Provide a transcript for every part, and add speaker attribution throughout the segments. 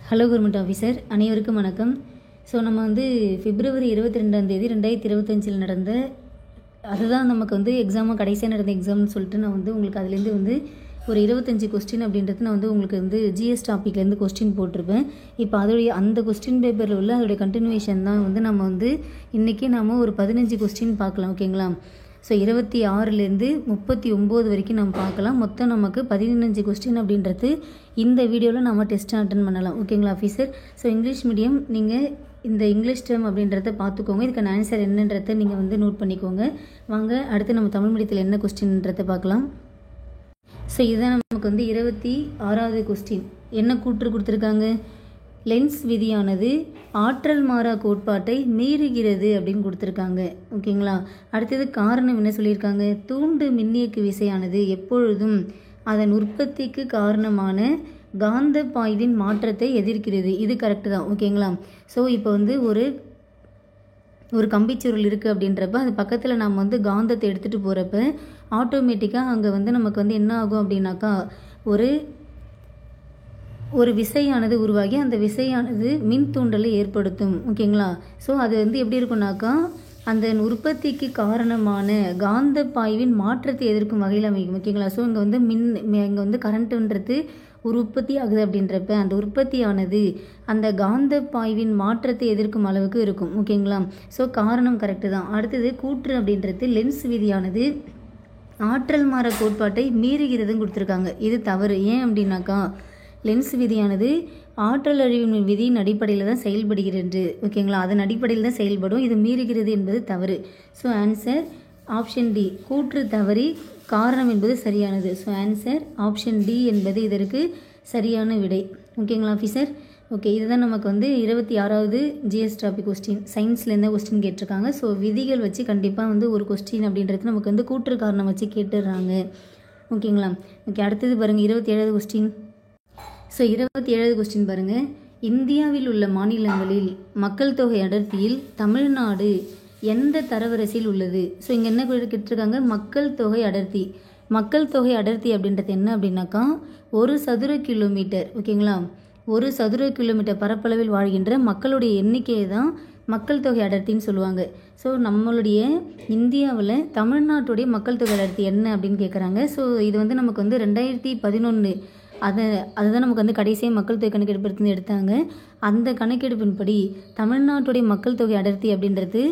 Speaker 1: Hello government officer, அனைவருக்கும் வணக்கம். So நம்ம பிப்ரவரி 22 2025 நடந்த அதுதான் நமக்கு எக்ஸாமாக கடைசியாக நடந்த எக்ஸாம்னு சொல்லிட்டு நான் உங்களுக்கு அதுலேருந்து ஒரு 25 கொஸ்டின் அப்படின்றது நான் உங்களுக்கு ஜிஎஸ் டாப்பிக்லேருந்து கொஸ்டின் போட்டிருப்பேன். இப்போ அந்த கொஸ்டின் பேப்பரில் உள்ள அதோடைய கண்டினியூஷன் தான் நம்ம இன்றைக்கி நாம் ஒரு 15 கொஸ்டின் பார்க்கலாம். ஓகேங்களா? ஸோ 26லேருந்து 39 வரைக்கும் நம்ம பார்க்கலாம். மொத்தம் நமக்கு 15 கொஸ்டின் அப்படின்றது இந்த வீடியோவில் நம்ம டெஸ்ட்டாக அட்டன் பண்ணலாம். ஓகேங்களா ஆஃபீஸர்? ஸோ இங்கிலீஷ் மீடியம் நீங்கள் இந்த இங்கிலீஷ் டேர்ம் அப்படின்றத பார்த்துக்கோங்க. இதுக்கான ஆன்சர் என்னன்றதை நீங்கள் நோட் பண்ணிக்கோங்க. வாங்க அடுத்து நம்ம தமிழ் மீடியத்தில் என்ன கொஸ்டின்ன்றதை பார்க்கலாம். ஸோ இதுதான் நமக்கு 26வது கொஸ்டின். என்ன கூற்று கொடுத்துருக்காங்க? லென்ஸ் விதியானது ஆற்றல் மாறா கோட்பாட்டை மீறுகிறது அப்படின்னு கொடுத்துருக்காங்க. ஓகேங்களா? அடுத்தது காரணம் என்ன சொல்லியிருக்காங்க? தூண்டு மின்னியக்கு விசையானது எப்பொழுதும் அதன் உற்பத்திக்கு காரணமான காந்த பாய்வின் மாற்றத்தை எதிர்க்கிறது. இது கரெக்டு தான். ஓகேங்களா? ஸோ இப்போ ஒரு கம்பிச்சுருள் இருக்குது அப்படின்றப்ப அது பக்கத்தில் நம்ம காந்தத்தை எடுத்துகிட்டு போகிறப்ப ஆட்டோமேட்டிக்காக அங்கே நமக்கு என்ன ஆகும் அப்படின்னாக்கா ஒரு விசையானது உருவாகி அந்த விசையானது மின் தூண்டலை ஏற்படுத்தும். ஓகேங்களா? ஸோ அது எப்படி இருக்குன்னாக்கா அந்த உற்பத்திக்கு காரணமான காந்த பாய்வின் மாற்றத்தை எதிர்க்கும் வகையில் அமைக்கும். ஓகேங்களா? ஸோ இங்கே கரண்ட்டுன்றது ஒரு உற்பத்தி ஆகுது அப்படின்றப்ப அந்த உற்பத்தியானது அந்த காந்த பாய்வின் மாற்றத்தை எதிர்க்கும் அளவுக்கு இருக்கும். ஓகேங்களா? ஸோ காரணம் கரெக்டு தான். அடுத்தது கூற்று அப்படின்றது லென்ஸ் விதியானது ஆற்றல் மாற கோட்பாட்டை மீறுகிறதுன்னு கொடுத்துருக்காங்க. இது தவறு. ஏன் அப்படின்னாக்கா லென்ஸ் விதியானது ஆற்றல் அழிவு விதியின் அடிப்படையில் தான் செயல்படுகிறது. ஓகேங்களா? அதன் அடிப்படையில் தான் செயல்படும். இது மீறுகிறது என்பது தவறு. So answer option D. கூற்று தவறி காரணம் என்பது சரியானது. ஸோ ஆன்சர் ஆப்ஷன் டி என்பது இதற்கு சரியான விடை. ஓகேங்களா ஆஃபீஸர்? ஓகே, இதுதான் நமக்கு 26வது ஜிஎஸ் டாபிக் கொஸ்டின். சயின்ஸில் என்ன கொஸ்டின் கேட்டிருக்காங்க. ஸோ விதிகள் வச்சு கண்டிப்பாக ஒரு கொஸ்டின் அப்படின்றது நமக்கு கூற்று காரணம் வச்சு கேட்டுடுறாங்க. ஓகேங்களா? ஓகே, அடுத்தது பாருங்கள் 27வது கொஸ்டின். ஸோ 27வது கொஸ்டின் பாருங்கள். இந்தியாவில் உள்ள மாநிலங்களில் மக்கள் தொகை அடர்த்தியில் தமிழ்நாடு எந்த தரவரிசையில் உள்ளது? ஸோ இங்கே என்ன கேட்டிருக்காங்க? மக்கள் தொகை அடர்த்தி. மக்கள் தொகை அடர்த்தி அப்படின்றது என்ன அப்படின்னாக்கா ஒரு சதுர கிலோமீட்டர். ஓகேங்களா? ஒரு சதுர கிலோமீட்டர் பரப்பளவில் வாழ்கின்ற மக்களுடைய எண்ணிக்கையை தான் மக்கள் தொகை அடர்த்தின்னு சொல்லுவாங்க. ஸோ நம்மளுடைய இந்தியாவில் தமிழ்நாட்டுடைய மக்கள் தொகை அடர்த்தி என்ன அப்படின்னு கேட்குறாங்க. ஸோ இது நமக்கு 2011 அதுதான் நமக்கு கடைசியாக மக்கள் தொகை கணக்கெடுப்பு எடுத்தாங்க. அந்த கணக்கெடுப்பின்படி தமிழ்நாட்டுடைய மக்கள் தொகை அடர்த்தி அப்படின்றது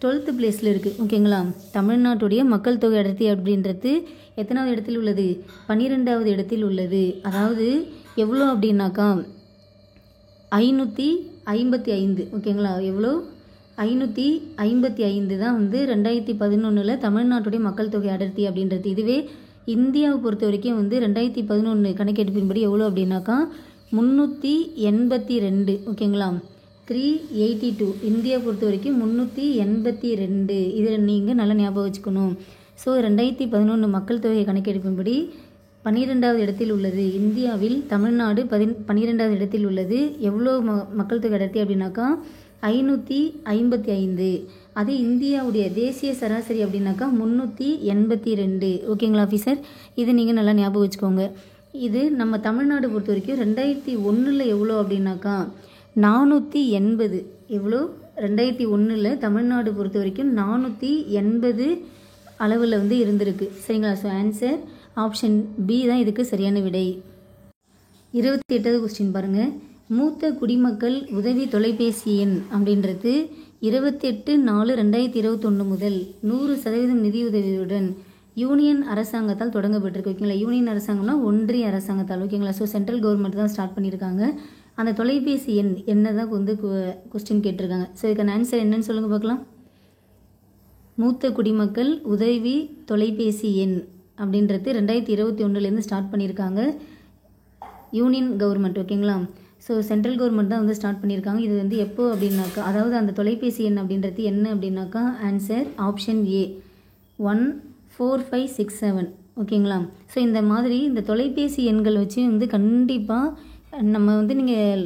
Speaker 1: 12th பிளேஸில் இருக்குது. ஓகேங்களா? தமிழ்நாட்டுடைய மக்கள் தொகை அடர்த்தி அப்படின்றது எத்தனாவது இடத்தில் உள்ளது? 12வது இடத்தில் உள்ளது. அதாவது எவ்வளோ அப்படின்னாக்கா 555. ஓகேங்களா? எவ்வளோ? 555 தான் 2011 தமிழ்நாட்டுடைய மக்கள் தொகை அடர்த்தி அப்படின்றது. இதுவே இந்தியாவை பொறுத்த வரைக்கும் 2011 கணக்கெடுப்பின்படி எவ்வளோ அப்படின்னாக்கா 382. ஓகேங்களா? 382. இந்தியா பொறுத்த வரைக்கும் 382. இதில் நீங்கள் நல்லா ஞாபகம் வச்சுக்கணும். ஸோ 2011 மக்கள் தொகை கணக்கெடுப்பின்படி 12வது இடத்தில் உள்ளது. இந்தியாவில் தமிழ்நாடு 12வது இடத்தில் உள்ளது. எவ்வளோ மக்கள் தொகை அடர்த்தி அப்படின்னாக்கா 555. அது இந்தியாவுடைய தேசிய சராசரி அப்படின்னாக்கா 382. ஓகேங்களா ஆஃபீஸர்? இது நீங்கள் நல்லா ஞாபகம் வச்சுக்கோங்க. இது நம்ம தமிழ்நாடு பொறுத்த வரைக்கும் 2001 எவ்வளோ அப்படின்னாக்கா 480. எவ்வளோ? 2001 தமிழ்நாடு பொறுத்த வரைக்கும் 480 அளவில் இருந்திருக்கு. சரிங்களா? ஸோ ஆன்சர் ஆப்ஷன் பி தான் இதுக்கு சரியான விடை. 28வது கொஸ்டின் பாருங்கள். மூத்த குடிமக்கள் உதவி தொலைபேசி எண் அப்படின்றது 28/4/2021 முதல் 100% நிதியுதவியுடன் யூனியன் அரசாங்கத்தால் தொடங்கப்பட்டிருக்கு. ஓகேங்களா? யூனியன் அரசாங்கம்னா ஒன்றிய அரசாங்கத்தால். ஓகேங்களா? ஸோ சென்ட்ரல் கவர்மெண்ட் தான் ஸ்டார்ட் பண்ணியிருக்காங்க. அந்த தொலைபேசி எண் என்ன தான் கொஸ்டின் கேட்டிருக்காங்க. ஸோ இதுக்கான ஆன்சர் என்னன்னு சொல்லுங்கள் பார்க்கலாம். மூத்த குடிமக்கள் உதவி தொலைபேசி எண் அப்படின்றது 2021 ஸ்டார்ட் பண்ணியிருக்காங்க யூனியன் கவர்மெண்ட். ஓகேங்களா? ஸோ சென்ட்ரல் கவர்மெண்ட் தான் ஸ்டார்ட் பண்ணியிருக்காங்க. இது எப்போ அப்படின்னாக்கா அதாவது அந்த தொலைபேசி எண் அப்படின்றது என்ன அப்படின்னாக்கா ஆன்சர் ஆப்ஷன் ஏ 14567. ஓகேங்களா? ஸோ இந்த மாதிரி இந்த தொலைபேசி எண்கள் வச்சு கண்டிப்பாக நம்ம நீங்கள்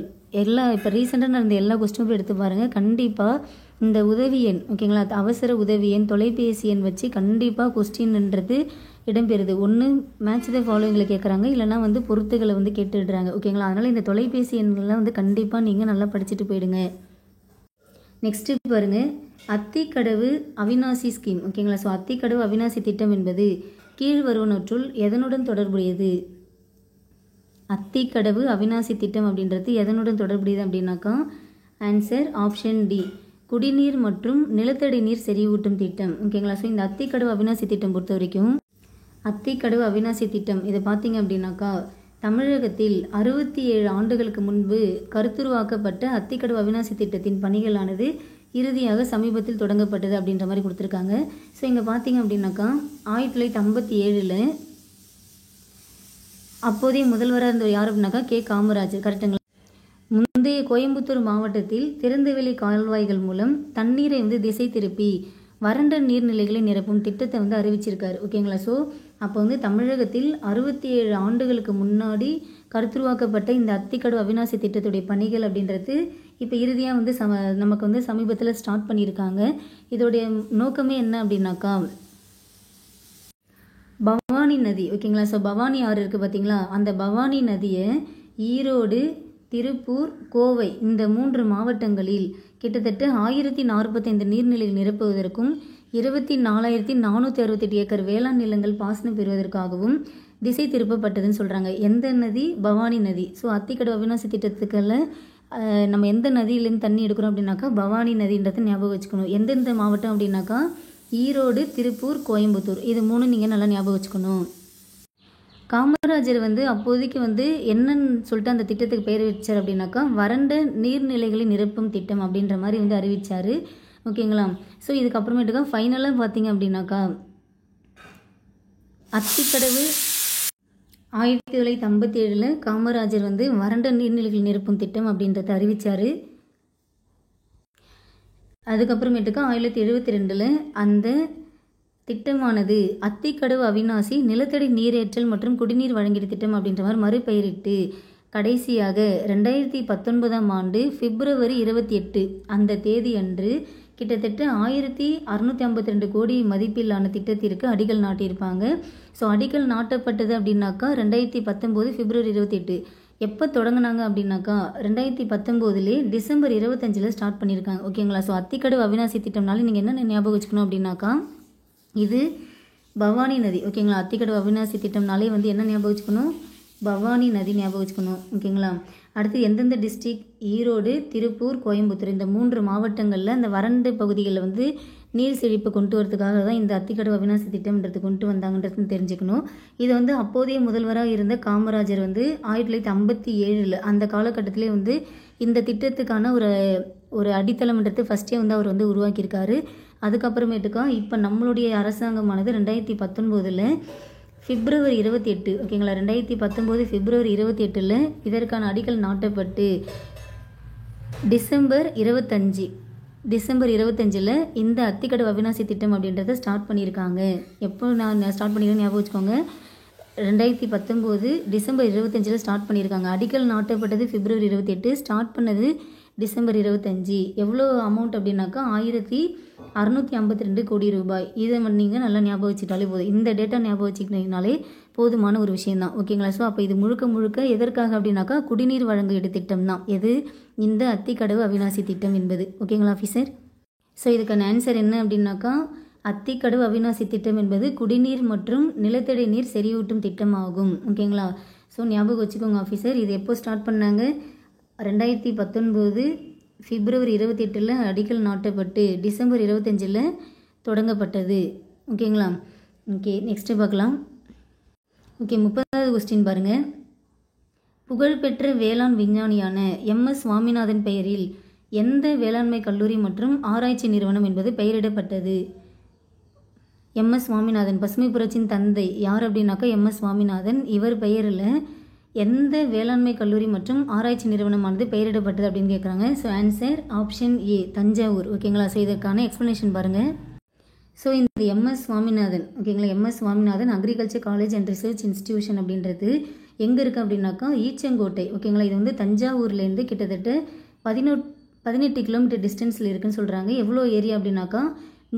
Speaker 1: இப்போ ரீசெண்டாக நடந்த எல்லா கொஸ்டினும் எடுத்து பாருங்கள். கண்டிப்பாக இந்த உதவி எண், ஓகேங்களா, அவசர உதவி எண், தொலைபேசி எண் வச்சு கண்டிப்பாக கொஸ்டின்ன்றது இடம்பெறுது. ஒன்று மேட்ச் த ஃபாலோவிங்கில் கேட்குறாங்க, இல்லைனா வந்து பொறுத்துகளை வந்து கேட்டுடுறாங்க. ஓகேங்களா? அதனால் இந்த தொலைபேசி எண்கள்லாம் வந்து கண்டிப்பாக நீங்கள் நல்லா படிச்சுட்டு போயிடுங்க. நெக்ஸ்ட்டு பாருங்கள், அத்திக்கடவு அவிநாசி ஸ்கீம். ஓகேங்களா? ஸோ அத்திக்கடவு அவிநாசி திட்டம் என்பது கீழ் வருவனவற்றுள் எதனுடன் தொடர்புடையது? அத்திக்கடவு அவிநாசி திட்டம் அப்படின்றது எதனுடன் தொடர்புடையது அப்படின்னாக்கா ஆன்சர் ஆப்ஷன் டி, குடிநீர் மற்றும் நிலத்தடி நீர் செறிவூட்டும் திட்டம். ஓகேங்களா? ஸோ இந்த அத்திக்கடவு அவிநாசி திட்டம் பொறுத்த வரைக்கும் அத்திக்கடவு அவிநாசி திட்டம் இதை பார்த்தீங்க அப்படின்னாக்கா தமிழகத்தில் 67 ஆண்டுகளுக்கு முன்பு கருத்துருவாக்கப்பட்ட அத்திக்கடவு அவிநாசி திட்டத்தின் பணிகளானது இறுதியாக சமீபத்தில் தொடங்கப்பட்டது அப்படின்ற மாதிரி கொடுத்துருக்காங்க. ஸோ இங்கே பார்த்தீங்க அப்படின்னாக்கா 1957 அப்போதைய முதல்வராக இருந்தவர் யார் அப்படின்னாக்கா கே. காமராஜர். கரெக்டுங்களா? முந்தைய கோயம்புத்தூர் மாவட்டத்தில் திறந்தவெளி கால்வாய்கள் மூலம் தண்ணீரை வந்து திசை திருப்பி வறண்ட நீர்நிலைகளை நிரப்பும் திட்டத்தை வந்து அறிவிச்சிருக்காரு. ஓகேங்களா? ஸோ அப்போ வந்து தமிழகத்தில் 67 ஆண்டுகளுக்கு முன்னாடி கருத்துருவாக்கப்பட்ட இந்த அத்திக்கடவு அவிநாசி திட்டத்துடைய பணிகள் அப்படின்றது இப்போ இறுதியாக வந்து நமக்கு வந்து சமீபத்தில் ஸ்டார்ட் பண்ணியிருக்காங்க. இதோடைய நோக்கமே என்ன அப்படின்னாக்கா பவானி நதி. ஓகேங்களா? ஸோ பவானி ஆறு இருக்குது பார்த்தீங்களா, அந்த பவானி நதியை ஈரோடு, திருப்பூர், கோவை இந்த 3 மாவட்டங்களில் கிட்டத்தட்ட 1045 நீர்நிலைகள் நிரப்புவதற்கும் 24,468 ஏக்கர் வேளாண் நிலங்கள் பாசனம் பெறுவதற்காகவும் திசை திருப்பப்பட்டதுன்னு சொல்கிறாங்க. எந்த நதி? பவானி நதி. ஸோ அத்திக்கடவு அவிநாசி திட்டத்துக்களில் நம்ம எந்த நதியிலேருந்து தண்ணி எடுக்கிறோம் அப்படின்னாக்கா பவானி நதின்றதை ஞாபகம் வச்சுக்கணும். எந்தெந்த மாவட்டம் அப்படின்னாக்கா ஈரோடு, திருப்பூர், கோயம்புத்தூர், இது 3 நீங்கள் நல்லா ஞாபகம் வச்சுக்கணும். காமராஜர் வந்து அப்போதைக்கு வந்து என்னன்னு சொல்லிட்டு அந்த திட்டத்துக்கு பெயர் வச்சார் அப்படின்னாக்கா வறண்ட நீர்நிலைகளை நிரப்பும் திட்டம் அப்படின்ற மாதிரி வந்து அறிவிச்சார். ஓகேங்களா? ஸோ இதுக்கப்புறமேட்டுக்கா ஃபைனலாக பார்த்தீங்க அப்படின்னாக்கா அத்திக்கடவு 1957 காமராஜர் வந்து வறண்ட நீர்நிலைகள் நிரப்பும் திட்டம் அப்படின்றத அறிவித்தார். அதுக்கப்புறமேட்டுக்கா 1972 அந்த திட்டமானது அத்திக்கடவு அவிநாசி நிலத்தடி நீரேற்றல் மற்றும் குடிநீர் வழங்கிய திட்டம் அப்படின்ற மாதிரி மறுபெயரிட்டு கடைசியாக 2019 ஆண்டு பிப்ரவரி 28 அந்த தேதி அன்று கிட்டத்தட்ட 1652 கோடி மதிப்பிலான திட்டத்திற்கு அடிக்கல் நாட்டியிருப்பாங்க. ஸோ அடிக்கல் நாட்டப்பட்டது அப்படின்னாக்கா 2019 பிப்ரவரி 28. எப்போ தொடங்கினாங்க அப்படின்னாக்கா 2019 டிசம்பர் 25 ஸ்டார்ட் பண்ணியிருக்காங்க. ஓகேங்களா? ஸோ அத்திக்கடவு அவிநாசி திட்டம்னால நீங்கள் என்ன ஞாபகம் வச்சுக்கணும் அப்படின்னாக்கா இது பவானி நதி. ஓகேங்களா? அத்திக்கடவு அவிநாசி திட்டம்னாலே வந்து என்ன ஞாபகம் வச்சுக்கணும்? பவானி நதி ஞாபகம் வச்சுக்கணும். ஓகேங்களா? அடுத்து எந்தெந்த டிஸ்ட்ரிக்ட்? ஈரோடு, திருப்பூர், கோயம்புத்தூர் இந்த 3 மாவட்டங்களில் அந்த வறண்ட பகுதிகளில் வந்து நீர் செழிப்பு கொண்டு வரதுக்காக தான் இந்த அத்திக்கடவு அவிநாசி திட்டம்ன்றது கொண்டு வந்தாங்கன்றது தெரிஞ்சுக்கணும். இது வந்து அப்போதைய முதல்வராக இருந்த காமராஜர் வந்து 1957 அந்த காலகட்டத்திலே வந்து இந்த திட்டத்துக்கான ஒரு அடித்தளம்ன்றது ஃபஸ்ட்டே வந்து அவர் வந்து உருவாக்கியிருக்காரு. அதுக்கப்புறமேட்டுக்கா இப்போ நம்மளுடைய அரசாங்கமானது 2019 பிப்ரவரி 28. ஓகேங்களா? 2019 பிப்ரவரி 28 இதற்கான அடிக்கல் நாட்டப்பட்டு டிசம்பர் 25 இந்த அத்திக்கடவு அவிநாசி திட்டம் அப்படின்றத ஸ்டார்ட் பண்ணியிருக்காங்க. எப்போ நான் ஸ்டார்ட் பண்ணியிருக்கேன் ஞாபகம் வச்சுக்கோங்க. 2019 டிசம்பர் 25 ஸ்டார்ட் பண்ணியிருக்காங்க. அடிக்கல் நாட்டப்பட்டது பிப்ரவரி 28, ஸ்டார்ட் பண்ணது டிசம்பர் 25. எவ்வளோ அமௌண்ட் அப்படின்னாக்கா 1652 கோடி ரூபாய். இதை நீங்கள் நல்லா ஞாபகம் வச்சுக்கிட்டாலே போதும். இந்த டேட்டா ஞாபகம் வச்சுக்கிட்டீங்கனாலே போதுமான ஒரு விஷயந்தான். ஓகேங்களா? ஸோ அப்போ இது முழுக்க எதற்காக அப்படின்னாக்கா குடிநீர் வழங்கு திட்டம் தான் எது? இந்த அத்திக்கடவு அவிநாசி திட்டம் என்பது. ஓகேங்களா ஆஃபீஸர்? ஸோ இதுக்கான ஆன்சர் என்ன அப்படின்னாக்கா அத்திக்கடவு அவிநாசி திட்டம் என்பது குடிநீர் மற்றும் நிலத்தடி நீர் செறிவூட்டும் திட்டம் ஆகும். ஓகேங்களா? ஸோ ஞாபகம் வச்சுக்கோங்க ஆஃபீஸர். இது எப்போ ஸ்டார்ட் பண்ணாங்க? 2019 பிப்ரவரி 28 அடிக்கல் நாட்டப்பட்டு டிசம்பர் 25 தொடங்கப்பட்டது. ஓகேங்களா? ஓகே, நெக்ஸ்ட்டு பார்க்கலாம். ஓகே, 30வது கொஸ்டின் பாருங்கள். புகழ்பெற்ற வேளாண் விஞ்ஞானியான MS சுவாமிநாதன் பெயரில் எந்த வேளாண்மை கல்லூரி மற்றும் ஆராய்ச்சி நிறுவனம் என்பது பெயரிடப்பட்டது? MS சுவாமிநாதன் பசுமை புரட்சியின் தந்தை யார் அப்படின்னாக்கா MS சுவாமிநாதன். இவர் பெயரில் எந்த வேளாண்மை கல்லூரி மற்றும் ஆராய்ச்சி நிறுவனமானது பெயரிடப்பட்டது அப்படின்னு கேட்குறாங்க. ஸோ ஆன்சர் ஆப்ஷன் ஏ, தஞ்சாவூர். ஓகேங்களா? ஸோ இதற்கான எக்ஸ்ப்ளனேஷன் பாருங்கள். ஸோ இந்த MS சுவாமிநாதன், ஓகேங்களா, MS Swaminathan agriculture college and research institution அப்படின்றது எங்கே இருக்குது அப்படின்னாக்கா ஈச்சங்கோட்டை. ஓகேங்களா? இது வந்து தஞ்சாவூர்லேருந்து கிட்டத்தட்ட 18 கிலோமீட்டர் டிஸ்டன்ஸில் இருக்குன்னு சொல்கிறாங்க. எவ்வளோ ஏரியா அப்படின்னாக்கா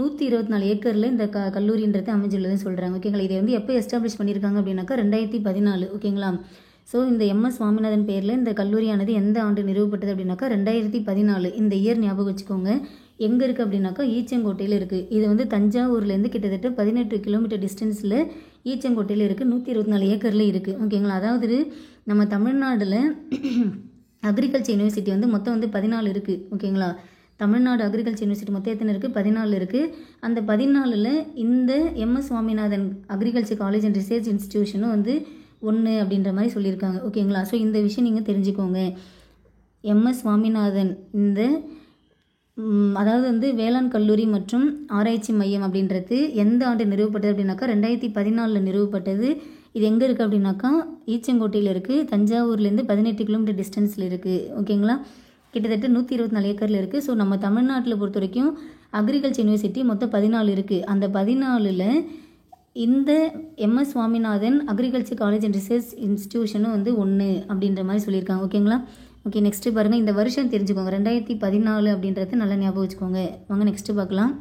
Speaker 1: 124 ஏக்கரில் இந்த கல்லூரின்றது அமைஞ்சுள்ளதுன்னு சொல்கிறாங்க. ஓகேங்களா. இதை வந்து எப்போ எஸ்டாப்ளிஷ் பண்ணியிருக்காங்க அப்படின்னாக்கா 2014. ஓகேங்களா. ஸோ இந்த எம்எஸ் சுவாமிநாதன் பேரில் இந்த கல்லூரியானது எந்த ஆண்டு நிறுவப்பட்டது அப்படின்னாக்கா 2014. இந்த இயர் ஞாபகம் வச்சுக்கோங்க. எங்கே இருக்குது அப்படின்னாக்கா ஈச்சங்கோட்டையில் இருக்குது. இது வந்து தஞ்சாவூர்லேருந்து கிட்டத்தட்ட 18 கிலோமீட்டர் டிஸ்டன்ஸில் ஈச்சங்கோட்டையில் இருக்குது. 124 ஏக்கரில் இருக்குது. ஓகேங்களா. அதாவது நம்ம தமிழ்நாட்டில் அக்ரிகல்ச்சர் யூனிவர்சிட்டி வந்து மொத்தம் வந்து 14 இருக்குது. ஓகேங்களா. தமிழ்நாடு அக்ரிகல்ச்சர் யூனிவர்சிட்டி மொத்தம் எத்தனை இருக்குது? 14 இருக்குது. அந்த 14ல் இந்த M S Swaminathan agriculture college and research இன்ஸ்டிடியூஷனும் வந்து 1 அப்படின்ற மாதிரி சொல்லியிருக்காங்க. ஓகேங்களா. ஸோ இந்த விஷயம் நீங்கள் தெரிஞ்சுக்கோங்க. எம்எஸ் சுவாமிநாதன் இந்த அதாவது வந்து வேளாண் கல்லூரி மற்றும் ஆராய்ச்சி மையம் அப்படின்றது எந்த ஆண்டு நிறுவப்பட்டது அப்படின்னாக்கா 2014 நிறுவப்பட்டது. இது எங்கே இருக்குது அப்படின்னாக்கா ஈச்சங்கோட்டையில் இருக்குது. தஞ்சாவூர்லேருந்து 18 கிலோமீட்டர் டிஸ்டன்ஸில் இருக்குது. ஓகேங்களா. கிட்டத்தட்ட 124 ஏக்கரில் இருக்குது. ஸோ நம்ம தமிழ்நாட்டில் பொறுத்த வரைக்கும் அக்ரிகல்ச்சர் யூனிவர்சிட்டி மொத்தம் 14 இருக்குது. அந்த 14ல் இந்த M S Swaminathan agriculture college and research இன்ஸ்டிடியூஷனும் வந்து 1 அப்படின்ற மாதிரி சொல்லியிருக்காங்க. ஓகேங்களா. ஓகே, நெக்ஸ்ட்டு பாருங்கள். இந்த வருஷம் தெரிஞ்சுக்கோங்க. 2014 அப்படின்றது நல்லா ஞாபகம் வச்சுக்கோங்க. வாங்க நெக்ஸ்ட்டு பார்க்கலாம்.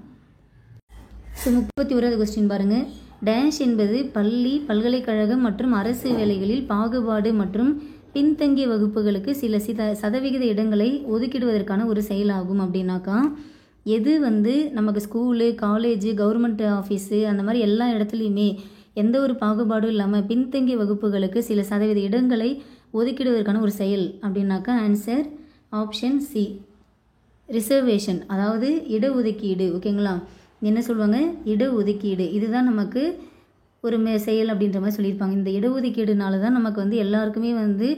Speaker 1: ஸோ 31வது கொஸ்டின் பாருங்கள். டேஷ் என்பது பள்ளி, பல்கலைக்கழகம் மற்றும் அரசு வேலைகளில் பாகுபாடு மற்றும் பின்தங்கிய வகுப்புகளுக்கு சில சதவிகித இடங்களை ஒதுக்கிடுவதற்கான ஒரு செயலாகும் அப்படின்னாக்கா எது வந்து நமக்கு ஸ்கூலு, காலேஜு, கவர்மெண்ட் ஆஃபீஸு அந்த மாதிரி எல்லா இடத்துலையுமே எந்த ஒரு பாகுபாடும் இல்லாமல் பின்தங்கிய வகுப்புகளுக்கு சில சதவீத இடங்களை ஒதுக்கிடுவதற்கான ஒரு செயல் அப்படின்னாக்கா ஆன்சர் ஆப்ஷன் சி, ரிசர்வேஷன். அதாவது இடஒதுக்கீடு. ஓகேங்களா. என்ன சொல்லுவாங்க? இடஒதுக்கீடு. இதுதான் நமக்கு ஒரு செயல் அப்படின்ற மாதிரி சொல்லியிருப்பாங்க. இந்த இடஒதுக்கீடுனால தான் நமக்கு வந்து எல்லாருக்குமே வந்து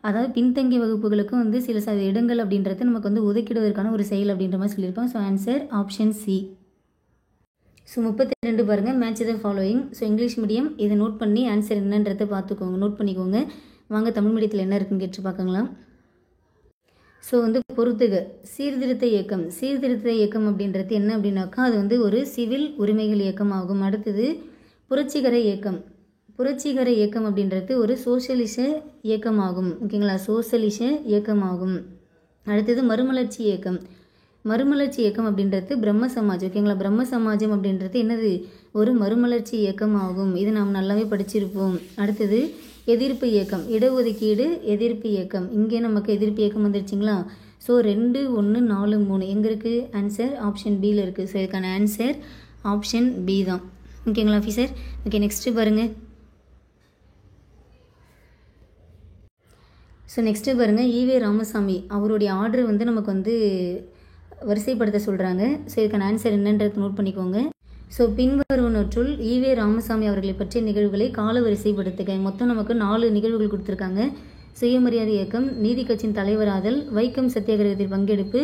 Speaker 1: அதாவது பின்தங்கிய வகுப்புகளுக்கும் வந்து சில இடங்கள் அப்படின்றது நமக்கு வந்து ஒதுக்கிடுவதற்கான ஒரு செயல் அப்படின்ற மாதிரி சொல்லியிருப்பாங்க. So answer option C. So 32 பாருங்கள். Match the following. So English medium இதை நோட் பண்ணி ஆன்சர் என்னன்றதை பார்த்துக்கோங்க, நோட் பண்ணிக்கோங்க. வாங்க தமிழ் மீடியத்தில் என்ன இருக்குன்னு கேட்டு பார்க்கங்களா. ஸோ வந்து பொறுத்துக. சீர்திருத்த இயக்கம். சீர்திருத்த இயக்கம் அப்படின்றது என்ன அப்படின்னாக்கா அது வந்து ஒரு சிவில் உரிமைகள் இயக்கம் ஆகும். அடுத்தது புரட்சிகர இயக்கம். புரட்சிகர இயக்கம் அப்படின்றது ஒரு சோஷலிச இயக்கமாகும். ஓகேங்களா. சோஷலிச இயக்கமாகும். அடுத்தது மறுமலர்ச்சி இயக்கம். மறுமலர்ச்சி இயக்கம் அப்படின்றது பிரம்ம சமாஜ். ஓகேங்களா. பிரம்ம சமாஜம் அப்படின்றது என்னது? ஒரு மறுமலர்ச்சி இயக்கம் ஆகும். இது நாம் நல்லாவே படிச்சிருப்போம். அடுத்தது எதிர்ப்பு இயக்கம். இடஒதுக்கீடு எதிர்ப்பு இயக்கம். இங்கே நமக்கு எதிர்ப்பு இயக்கம் வந்துருச்சுங்களா. ஸோ 2, 1, 4, 3 எங்கே இருக்குது? ஆன்சர் ஆப்ஷன் பியில் இருக்குது. ஸோ இதுக்கான ஆன்சர் ஆப்ஷன் பி தான். ஓகேங்களா ஆஃபீஸர். ஓகே, நெக்ஸ்ட்டு பாருங்கள். ஸோ நெக்ஸ்ட்டு பாருங்கள். ஈவே ராமசாமி அவருடைய ஆர்டர் வந்து நமக்கு வந்து வரிசைப்படுத்த சொல்கிறாங்க. ஸோ இதுக்கான ஆன்சர் என்னன்றது நோட் பண்ணிக்கோங்க. ஸோ பின்வருவனற்றுள் ஈவே ராமசாமி அவர்களை பற்றிய நிகழ்வுகளை கால வரிசைப்படுத்துக. மொத்தம் நமக்கு 4 நிகழ்வுகள் கொடுத்துருக்காங்க. சுயமரியாதை இயக்கம், நீதி கட்சியின் தலைவராதல், வைக்கம் சத்தியாகிரகத்தில் பங்கெடுப்பு,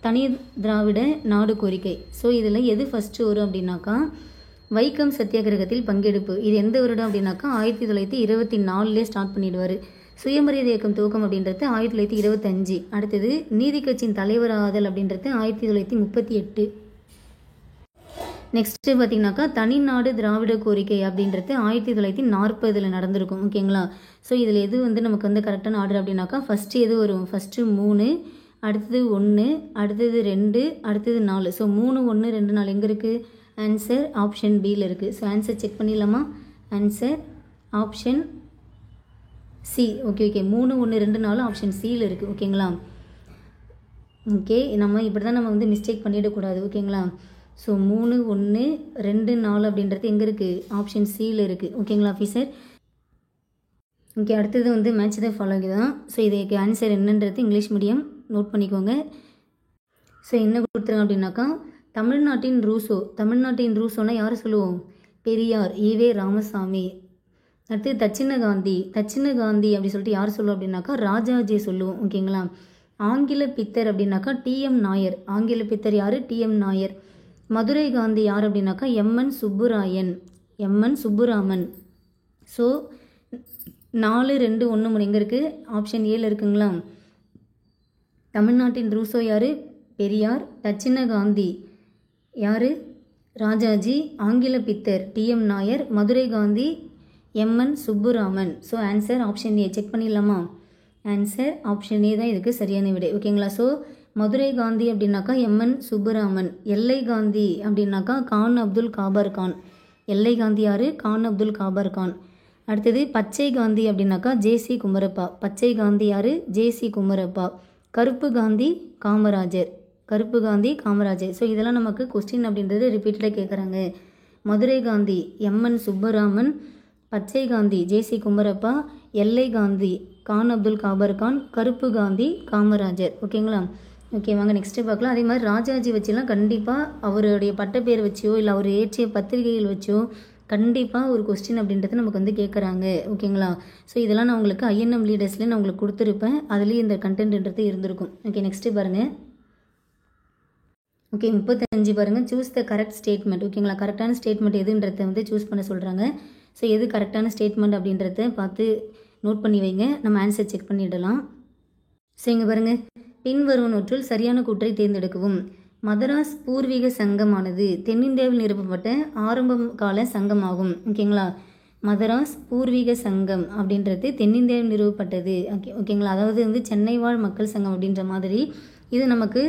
Speaker 1: தனி திராவிட நாடு கோரிக்கை. ஸோ இதில் எது ஃபஸ்ட்டு வரும் அப்படின்னாக்கா வைக்கம் சத்தியாகிரகத்தில் பங்கெடுப்பு. இது எந்த வருடம் அப்படின்னாக்கா 1924 ஸ்டார்ட் பண்ணிடுவார். சுயமரியாதை இயக்கம் துவக்கம் அப்படின்றது 1925. அடுத்தது நீதி கட்சியின் தலைவராதல் அப்படின்றது 1938. நெக்ஸ்ட்டு பார்த்தீங்கன்னாக்கா தனிநாடு திராவிட கோரிக்கை அப்படின்றது 1940 நடந்திருக்கும். ஓகேங்களா. ஸோ இதில் எது வந்து நமக்கு வந்து கரெக்டான ஆர்டர் அப்படின்னாக்கா ஃபஸ்ட்டு எது வரும்? ஃபஸ்ட்டு 3, அடுத்தது 1, அடுத்தது 2, அடுத்தது 4. ஸோ 3, 1, 2, 4 எங்கே இருக்குது? ஆன்சர் ஆப்ஷன் பியில் இருக்குது. ஸோ ஆன்சர் செக் பண்ணிடலாமா? Answer option C. Okay, 3, 1, 2, 4 option சியில் இருக்குது. ஓகேங்களா. ஓகே, நம்ம இப்படி தான் நம்ம வந்து மிஸ்டேக் பண்ணிடக்கூடாது. ஓகேங்களா. ஸோ 3, 1, 2, 4 அப்படின்றது எங்கே இருக்குது? ஆப்ஷன் சியில் இருக்குது. ஓகேங்களா ஆஃபீஸர். ஓகே, அடுத்தது வந்து மேட்ச் த ஃபாலோயிங் தான். ஸோ இதுக்கு ஆன்சர் என்னன்றது இங்கிலீஷ் மீடியம் நோட் பண்ணிக்கோங்க. ஸோ என்ன கொடுத்துருங்க அப்படின்னாக்கா தமிழ்நாட்டின் ரூசோ. தமிழ்நாட்டின் ரூசோன்னா யார் சொல்லுவோம்? பெரியார், ஈவே ராமசாமி. அடுத்து தட்சிண காந்தி. தட்சிண காந்தி அப்படி சொல்லிட்டு யார் சொல்லுவோம் அப்படின்னாக்கா ராஜாஜி சொல்லுவோம். ஓகேங்களா. ஆங்கில பித்தர் அப்படின்னாக்கா டிஎம் நாயர். ஆங்கில பித்தர் யார்? டிஎம் நாயர். மதுரை காந்தி யார் அப்படின்னாக்கா MN Subbarayan, MN Subburaman. So 4, 2, 1, 3 எங்கே இருக்குது? ஆப்ஷன் ஏல இருக்குங்களா. தமிழ்நாட்டின் ரூசோ யார்? பெரியார். தட்சிண காந்தி யார்? ராஜாஜி. ஆங்கில பித்தர் T M Nair. Madurai Gandhi M N Subburaman. So answer option A. Check பண்ணிடலாமா? ஆன்சர் ஆப்ஷன் ஏ தான் இதுக்கு சரியான விடை. ஓகேங்களா. ஸோ மதுரை காந்தி அப்படின்னாக்கா எம்என் சுப்புராமன். எல்லை காந்தி அப்படின்னாக்கா கான் அப்துல் காபர் கான். எல்லை காந்தி யார்? கான் அப்துல் காபர் கான். அடுத்தது பச்சை காந்தி அப்படின்னாக்கா ஜேசி குமரப்பா. பச்சை காந்தி யார்? ஜேசி குமரப்பா. கருப்பு காந்தி காமராஜர். கருப்பு காந்தி காமராஜர். ஸோ இதெல்லாம் நமக்கு கொஸ்டின் அப்படின்றது ரிப்பீட்டடாக கேட்குறாங்க. மதுரை காந்தி எம்என் சுப்பராமன், பச்சை காந்தி ஜேசி குமரப்பா, எல்லை காந்தி கான் அப்துல் காபர் கான், கருப்பு காந்தி காமராஜர். ஓகேங்களா? ஓகே, வாங்க நெக்ஸ்ட்டு பார்க்கலாம். அதே மாதிரி ராஜாஜி வச்சுலாம் கண்டிப்பாக அவருடைய பட்டப்பேர் வச்சோ இல்லை அவர் ஏற்றிய பத்திரிகைகள் வச்சோ கண்டிப்பாக ஒரு கொஸ்டின் அப்படின்றது நமக்கு வந்து கேட்குறாங்க. ஓகேங்களா? ஸோ இதெல்லாம் நான் உங்களுக்கு ஐஎன்எம் லீடர்ஸ்லேயே நான் உங்களுக்கு கொடுத்துருப்பேன். அதுலேயும் இந்த கண்டென்ட்ன்றது இருந்திருக்கும். ஓகே, நெக்ஸ்ட்டு பாருங்கள். ஓகே, 35 பாருங்கள். Choose the correct statement. ஓகேங்களா? கரெக்டான ஸ்டேட்மெண்ட் எதுன்றதை வந்து சூஸ் பண்ண சொல்கிறாங்க. ஸோ எது கரெக்டான ஸ்டேட்மெண்ட் அப்படின்றத பார்த்து நோட் பண்ணி வைங்க. நம்ம ஆன்சர் செக் பண்ணிடலாம். ஸோ இங்கே பாருங்கள், பின்வருவனவற்றுள் சரியான கூற்றை தேர்ந்தெடுக்கவும். மதராஸ் பூர்வீக சங்கமானது தென்னிந்தியாவில் நிறுவப்பட்ட ஆரம்ப கால சங்கமாகும். ஓகேங்களா? மதராஸ் பூர்வீக சங்கம் அப்படின்றது தென்னிந்தியாவில் நிறுவப்பட்டது. ஓகேங்களா? அதாவது வந்து சென்னை வாழ் மக்கள் சங்கம் அப்படின்ற மாதிரி இது நமக்கு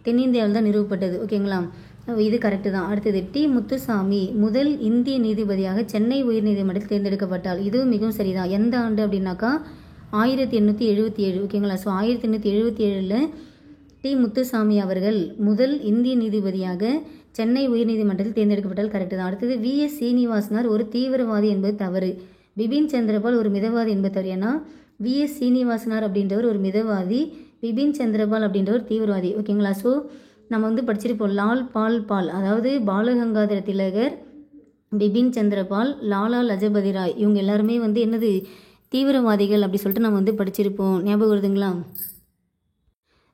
Speaker 1: தென்னிந்தியாவில் தான் நிறுவப்பட்டது. ஓகேங்களா? இது கரெக்டு தான். அடுத்தது டி முத்துசாமி முதல் இந்திய நீதிபதியாக சென்னை உயர்நீதிமன்றத்தில் தேர்ந்தெடுக்கப்பட்டால். இதுவும் மிகவும் சரிதான். எந்த ஆண்டு அப்படின்னாக்கா 1877. ஓகேங்களா? ஸோ 1877 டி முத்துசாமி அவர்கள் முதல் இந்திய நீதிபதியாக சென்னை உயர்நீதிமன்றத்தில் தேர்ந்தெடுக்கப்பட்டால் கரெக்டு தான். அடுத்தது விஎஸ் சீனிவாசனார் ஒரு தீவிரவாதி என்பது தவறு. பிபின் சந்திரபால் ஒரு மிதவாதி என்பது தவறு. ஏன்னா விஎஸ் சீனிவாசனார் அப்படின்றவர் ஒரு மிதவாதி, பிபின் சந்திரபால் அப்படின்றவர் தீவிரவாதி. ஓகேங்களா? ஸோ நம்ம வந்து படிச்சிருப்போம் லால் பால் பால், அதாவது பாலகங்காதர திலகர், பிபின் சந்திரபால், லாலா லஜபதி ராய் இவங்க எல்லாருமே வந்து என்னது தீவிரவாதிகள் அப்படி சொல்லிட்டு நம்ம வந்து படிச்சிருப்போம். ஞாபகம் வருதுங்களா?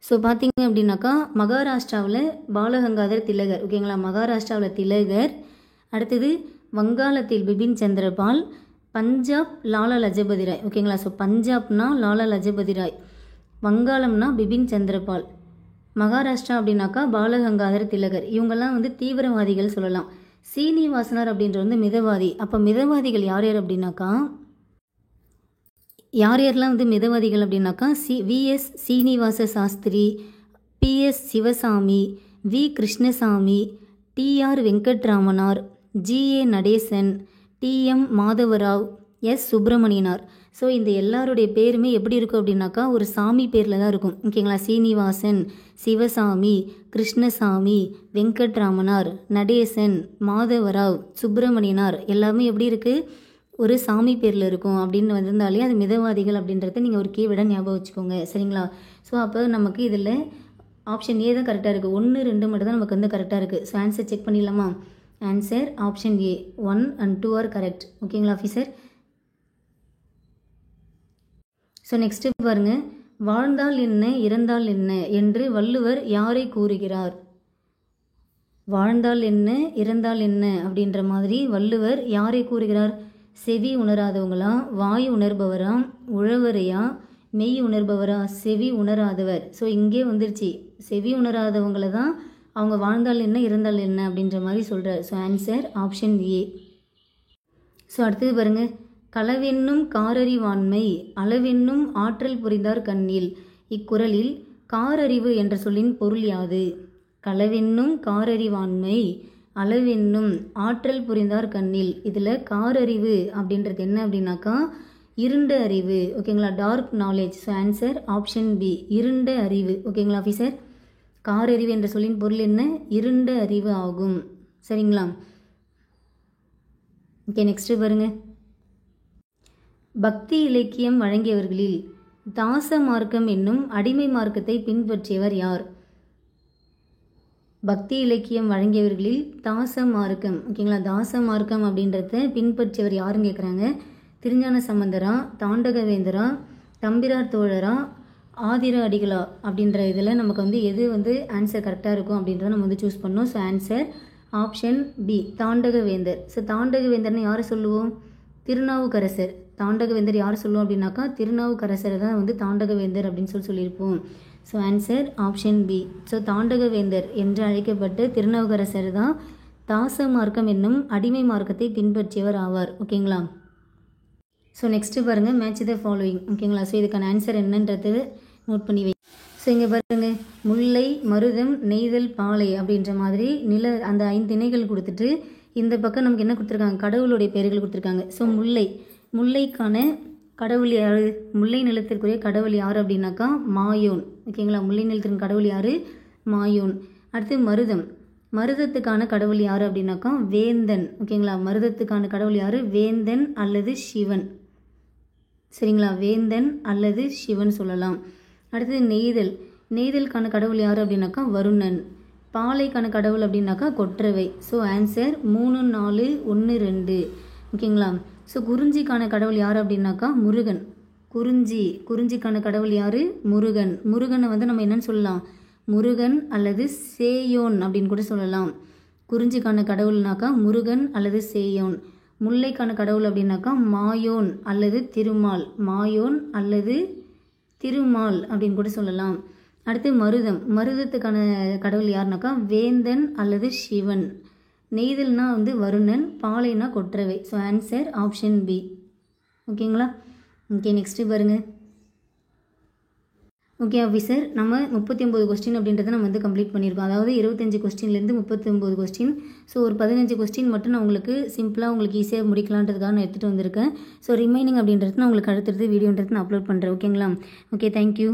Speaker 1: ஸோ பார்த்தீங்க அப்படின்னாக்கா மகாராஷ்டிராவில் பாலகங்காதர் திலகர். ஓகேங்களா? மகாராஷ்டிராவில் திலகர். அடுத்தது வங்காளத்தில் பிபின் சந்திரபால், பஞ்சாப் லாலா லஜபதி ராய். ஓகேங்களா? ஸோ பஞ்சாப்னா லாலா லஜபதி ராய், வங்காளம்னா பிபின் சந்திரபால், மகாராஷ்டிரா அப்படின்னாக்கா பாலகங்காதர் திலகர். இவங்கெல்லாம் வந்து தீவிரவாதிகள் சொல்லலாம். சீனிவாசனார் அப்படின்ற வந்து மிதவாதி. அப்போ மிதவாதிகள் யார் யார் அப்படின்னாக்கா யாரெல்லாம் வந்து மிதவாதிகள் அப்படின்னாக்கா V S Srinivasa Sastri, P S Sivaswami, V Krishnaswami, T R Venkataramanar, G A Natesan, T M Madhavarao, S Subramaniyanar. So இந்த எல்லாருடைய பேருமே எப்படி இருக்கும் அப்படின்னாக்கா ஒரு சாமி பேரில் தான் இருக்கும். ஓகேங்களா? சீனிவாசன், சிவசாமி, கிருஷ்ணசாமி, வெங்கட்ராமனார், நடேசன், மாதவராவ், சுப்பிரமணியனார் எல்லாமே எப்படி இருக்குது? ஒரு சாமி பேரில் இருக்கும். அப்படின்னு வந்திருந்தாலே அது மிதவாதிகள் அப்படின்றத நீங்கள் ஒரு கீவேர்டாக ஞாபகம் வச்சுக்கோங்க. சரிங்களா? ஸோ அப்போ நமக்கு இதில் ஆப்ஷன் ஏ தான் கரெக்டாக இருக்குது. 1, 2 மட்டும் தான் நமக்கு வந்து கரெக்டாக இருக்குது. ஸோ ஆன்சர் செக் பண்ணிடலாமா? Answer option A 1 and 2 are correct. ஓகேங்களா ஆஃபீஸர்? ஸோ நெக்ஸ்ட்டு பாருங்கள், வாழ்ந்தால் என்ன இறந்தால் என்ன என்று வள்ளுவர் யாரை கூறுகிறார்? வாழ்ந்தால் என்ன இறந்தால் என்ன அப்படின்ற மாதிரி வள்ளுவர் யாரை கூறுகிறார்? செவி உணராதவங்களா, வாய் உணர்பவரா, உழவரையா, மெய் உணர்பவரா? செவி உணராதவர். ஸோ இங்கே வந்துருச்சு, செவி உணராதவங்களை தான் அவங்க வாழ்ந்தால் என்ன இறந்தால் என்ன அப்படின்ற மாதிரி சொல்கிறார். ஸோ ஆன்சர் ஆப்ஷன் ஏ. ஸோ அடுத்தது பாருங்கள், களவென்னும் காரறிவாண்மை அளவென்னும் ஆற்றல் புரிந்தார் கண்ணில். இக்குறளில் காரறிவு என்ற சொல்லின் பொருள் யாது? களவென்னும் காரறிவாண்மை அளவென்னும் ஆற்றல் புரிந்தார் கண்ணில். இதில் காரறிவு அப்படின்றது என்ன அப்படின்னாக்கா இருண்ட அறிவு. ஓகேங்களா? Dark knowledge. So answer option B இருண்ட அறிவு. ஓகேங்களா ஆஃபீஸர்? காரறிவு என்ற சொல்லின் பொருள் என்ன? இருண்ட அறிவு ஆகும். சரிங்களா? ஓகே, நெக்ஸ்ட்டு பாருங்கள், பக்தி இலக்கியம் வழங்கியவர்களில் தாச மார்க்கம் என்னும் அடிமை மார்க்கத்தை பின்பற்றியவர் யார்? பக்தி இலக்கியம் வழங்கியவர்களில் தாச மார்க்கம். ஓகேங்களா? தாச மார்க்கம் அப்படின்றத பின்பற்றியவர் யாருன்னு கேட்குறாங்க. திருஞான சம்பந்தரா, தாண்டகவேந்தரா, தம்பிரார் தோழரா, ஆதிர அடிகளா அப்படின்ற இதில் நமக்கு வந்து எது வந்து ஆன்சர் கரெக்டாக இருக்கும் அப்படின்றத நம்ம வந்து சூஸ் பண்ணோம். So answer option B Thandakavendar. So தாண்டகவேந்தர்னு யாரை சொல்லுவோம்? திருநாவுக்கரசர். தாண்டகவேந்தர் யார் சொல்லுவோம் அப்படின்னாக்கா திருநாவுக்கரசரை தான் வந்து தாண்டகவேந்தர் அப்படின்னு சொல்லியிருப்போம். So answer option B. So Thandakavendar என்று அழைக்கப்பட்ட திருநாவுக்கரசர் தான் தாச மார்க்கம் என்னும் அடிமை மார்க்கத்தை பின்பற்றியவர் ஆவார். ஓகேங்களா? ஸோ நெக்ஸ்ட்டு பாருங்கள், மேட்ச் த ஃபாலோயிங். ஓகேங்களா? ஸோ இதுக்கான ஆன்சர் என்னன்றது நோட் பண்ணி வை. ஸோ இங்கே பாருங்க, முல்லை, மருதம், நெய்தல், பாலை அப்படின்ற மாதிரி அந்த 5 திணைகள் கொடுத்துட்டு இந்த பக்கம் நமக்கு என்ன கொடுத்துருக்காங்க, கடவுளுடைய பெயர்கள் கொடுத்துருக்காங்க. ஸோ முல்லைக்கான கடவுள் யார், முல்லை நிலத்திற்குரிய கடவுள் யார் அப்படின்னாக்கா மாயோன். ஓகேங்களா, முல்லை நிலத்தின் கடவுள் யார், மாயோன். அடுத்து மருதத்துக்கான கடவுள் யார் அப்படின்னாக்கா வேந்தன். ஓகேங்களா, மருதத்துக்கான கடவுள் யார், வேந்தன் அல்லது சிவன். சரிங்களா, வேந்தன் அல்லது சிவன் சொல்லலாம். அடுத்தது நெய்தலுக்கான கடவுள் யார் அப்படின்னாக்கா வருணன். பாலைக்கான கடவுள் அப்படின்னாக்கா கொற்றவை. So answer 3, 4, 1, 2. ஓகேங்களா. ஸோ குறிஞ்சிக்கான கடவுள் யார் அப்படின்னாக்கா முருகன். குறிஞ்சிக்கான கடவுள் யார், முருகன். முருகனை வந்து நம்ம என்னன்னு சொல்லலாம், முருகன் அல்லது சேயோன் அப்படின்னு கூட சொல்லலாம். குறிஞ்சிக்கான கடவுள்னாக்கா முருகன் அல்லது சேயோன். முல்லைக்கான கடவுள் அப்படின்னாக்கா மாயோன் அல்லது திருமால். மாயோன் அல்லது திருமால் அப்படின்னு கூட சொல்லலாம். அடுத்து மருதத்துக்கான கடவுள் யாருனாக்கா வேந்தன் அல்லது சிவன். நெய்தல்னா வந்து வருணன், பாலைனா Kotravai. So answer option B. ஓகேங்களா. ஓகே, நெக்ஸ்ட்டு பாருங்கள். ஓகே ஆஃபீஸர், நம்ம 39 கொஸ்டின் அப்படின்றத நம்ம வந்து கம்ப்ளீட் பண்ணியிருக்கோம். அதாவது 25 கொஸ்டின்லேருந்து 39 கொஸ்டின். ஸோ ஒரு 15 கொஸ்டின் மட்டும் நான் உங்களுக்கு சிம்பிளாக உங்களுக்கு ஈஸியாக முடிக்கலான்றதுக்காக நான் எடுத்துகிட்டு வந்திருக்கேன். ஸோ ரிமைனிங் அப்படின்றது நான் உங்களுக்கு அடுத்தடுத்து வீடியோன்றது நான் அப்லோட் பண்ணுறேன். ஓகேங்களா. Okay, thank you.